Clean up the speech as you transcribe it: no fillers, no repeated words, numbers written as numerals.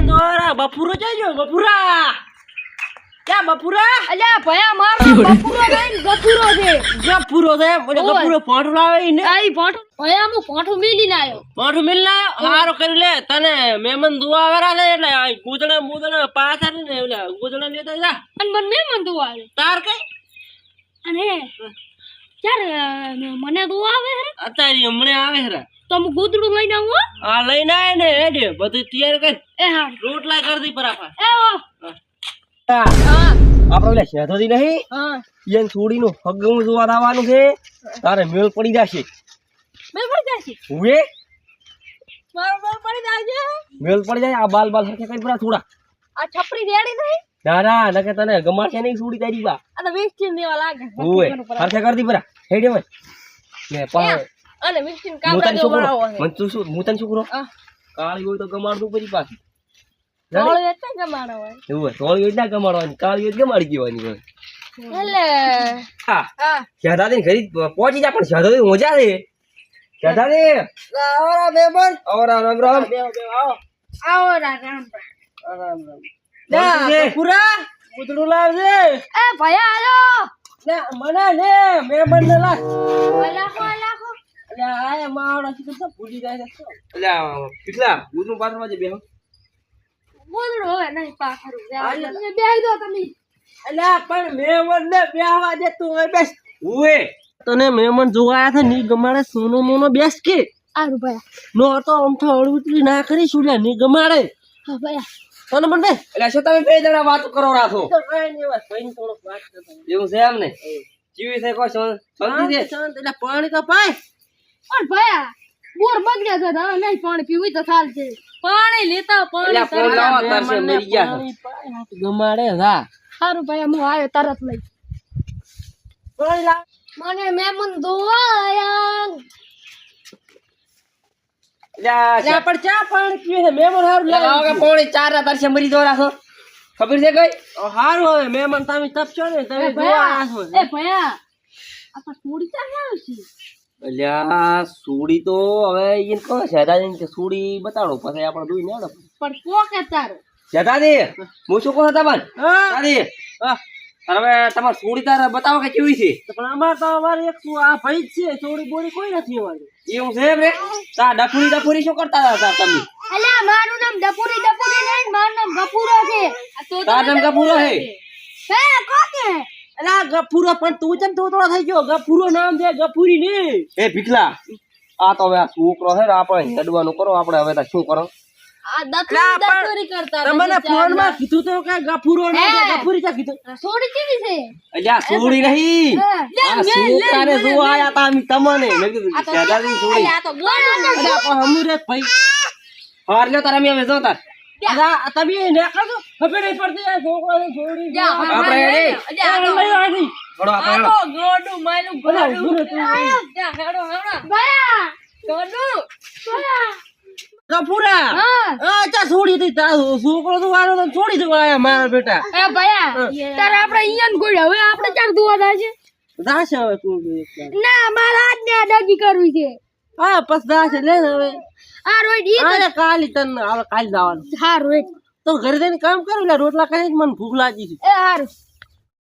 મહેમાન તો આરા બપુરો જઈજો બપુરા ક્યાં બપુરા અલ્યા ભયા મારો બપુરો નહીં ગફુરો છે ગપુરો છે મને ગપુરો પાઠું લાવે ને આઈ પાઠું ભયા હું પાઠું મેલીને આવ્યો પાઠું મિલના હારો કરી લે તને મહેમાન દુઆ વેરા લે એટલે ગુદડા મુદડા પાછા ને એટલે ગુદડા લેતા જા અને મને મહેમાન દુઆ આવે તાર કઈ અને ચાર મને દુઆ આવે હે અત્યારે હમણે આવે હરા તો હું ગુદડું લઈને આવું હો? આ લઈને આય ને હેડે બધું તૈયાર કર એ હા રોટલા કરી દી પરાફા એ હો હા આપણે લે શેધોદી નહીં હા ઈયન છોડીનું હગવું જોવા આવવાનું છે તારે મેળ પડી જશે મેલ પડી જશે હુએ મારો મેલ પડી જાજે મેળ પડી જાય આ બાલ બાલ હરખે કરી પરા થોડા આ છપરી રેડી નહીં ના ના નકે તને ગમાશે નહીં છોડી તારી બા આ તો વેસ્ટીન દેવા લાગે હુએ હરખે કરી દી પરા હેડે મત લે પા અને વેસ્ટીન કાબરા દેવા બનાવો છે મન તું શું મુતન છોકરો હા કાળી હોય તો ગમાડતું પડી પાછી ઓળ વેચતા ગમાડો હોય એવું ટોળી હોય ના ગમાડવાની કાળી હોય ગમાડી દેવાની હોય એટલે હા હા શેધાદી ઘરી પહોંચી જા પણ શેધાદી મોજા છે શેધાદી આવરા બેબન આવરા રામ રામ આવો રામ રામ લે પૂરા ઉતડું લાવજે એ ભયા આલો લે મને લે બેબન ને લા લાખો લાખો એટલે આ માવડા થી તો ભૂલી જાય છે એટલે કેટલા ઉતરું પાછળ વાજે બેહો બોલડો હોય નહીં પાખરું તમે બેહી દો તમે એટલે પણ મહેમાન ને બેહવા દે તું હવે બેસ ઉએ તને મહેમાન જોવાયા છે ની ગમાડે સોનો મોનો બેસ કે આરું ભયા નો તો અમથો અળુતરી ના કરી સુલ્યા ની ગમાડે હા ભયા તને પણ બે એટલે શું તમે બે જણા વાત કરો રાખો તો કઈ ની વાત કઈ થોડોક વાત કરતા એવું છે એમ ને જીવી છે કો શાંતિ દે શાંત એટલે પાણી તો પાય ઓર ભયા બોર બગડ્યા છે હવે નહીં પાણી પીવું તો ચાલશે પાણી લેતા પાણી એટલે ફોન લાવો તરસે મરી ગયા ગમાડે હા સારું ભયા હું આવ્યો તરત લઈ પાણી લાવ મને મહેમાન દોયા લે પણ ચા પાણી પીવે છે મહેમાન હારું લાવ કે પાણી ચાર ના તરસે મરી જો રાખો ખબર છે કઈ હારું હવે મહેમાન તમે તપશો ને તમે જોવા આયા છો એ ભયા આ તો થોડી ચા આવશે અલ્યા સુડી તો હવે ઈન કહો શેતાજી કે સુડી બતાડો પછી આપણે દુઈ ને પણ પોકે તારો શેતાજી હું શું કહો હતા બન દાદી હવે તમાર સુડી તાર બતાવો કે કેવી છે પણ અમાર તો અમારે એક આ ભાઈ જ છે સુડી બોડી કોઈ નથી અમારે એવું છે રે તા ડફુરી શું કરતા હતા તમે અલ્યા મારું નામ ડપુરી નહીં મારું નામ ગફુરો છે આ તો તાર નામ ગફુરો છે હે કોકે અલા ગફુરો પણ તું ચમ થોડો થઈ ગયો ગફુરો નામ છે ગફુરી ને એ ભીખલા આ તો હવે આ છોકરો છે ને આપણે હેડવાનું કરો આપણે હવે તો શું કરો આ દતરી કરતા તમને ફોન માં કીધું તો કે ગફુરો ને ગફુરી ચા કીધું સોડી કેવી છે અલ્યા સોડી નહીં આ છોકરાને જોવા આયા તા અમે તમને મેં કીધું શેતાજી સોડી આ તો ગોળો અલ્યા પણ હમુરે ભાઈ હાર લ્યો તાર અમે હવે જો તાર અલા તમે ને કાજો ખબર નહીં પડતી આ છોકરાને સોડી આપણે હેડે લઈ આવી બડો આપણે તો ગોડું માલું ગોડું જા હેડો ભયા ગોડું ભયા ગફુરા આ ચા છોડી દી તા છોકરો તો વાળો તો છોડી દો આયા મારા બેટા એ ભયા તારે આપણે ઈયન ગોળ હવે આપણે ચાર દુવા દાશે દાશે હવે તું ના મારા આજ ને ડગી કરવી છે હા બસ દાશે લે હવે આ રોડ ઈ આને કાલી તન હવે કાલ જવાનું હા રોડ તો ઘરે જઈને કામ કરું લે રોટલા ખાઈ મને ભૂખ લાગી છે એ હારું